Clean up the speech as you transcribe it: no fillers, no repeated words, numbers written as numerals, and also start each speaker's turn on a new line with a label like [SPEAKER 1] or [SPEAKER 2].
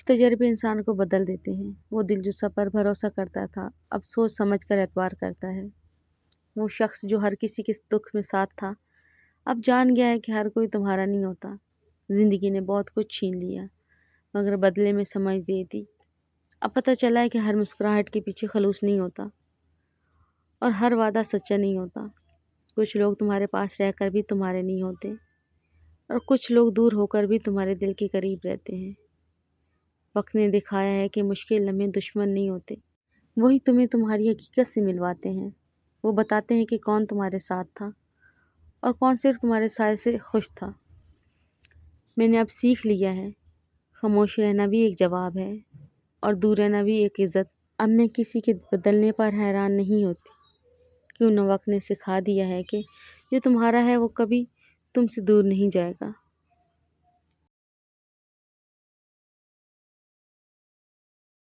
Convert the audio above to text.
[SPEAKER 1] تجربے انسان کو بدل دیتے ہیں۔ وہ دل جو سب پر بھروسہ کرتا تھا اب سوچ سمجھ کر اعتبار کرتا ہے۔ وہ شخص جو ہر کسی کے دکھ میں ساتھ تھا اب جان گیا ہے کہ ہر کوئی تمہارا نہیں ہوتا۔ زندگی نے بہت کچھ چھین لیا مگر بدلے میں سمجھ دے دی۔ اب پتہ چلا ہے کہ ہر مسکراہٹ کے پیچھے خلوص نہیں ہوتا اور ہر وعدہ سچا نہیں ہوتا۔ کچھ لوگ تمہارے پاس رہ کر بھی تمہارے نہیں ہوتے اور کچھ لوگ دور ہو کر بھی تمہارے دل کے قریب رہتے ہیں۔ وقت نے دکھایا ہے کہ مشکل لمحے دشمن نہیں ہوتے، وہی تمہیں تمہاری حقیقت سے ملواتے ہیں۔ وہ بتاتے ہیں کہ کون تمہارے ساتھ تھا اور کون صرف تمہارے سائے سے خوش تھا۔ میں نے اب سیکھ لیا ہے، خاموش رہنا بھی ایک جواب ہے اور دور رہنا بھی ایک عزت۔ اب میں کسی کے بدلنے پر حیران نہیں ہوتی، کیوں نہ وقت نے سکھا دیا ہے کہ جو تمہارا ہے وہ کبھی تم سے دور نہیں جائے گا۔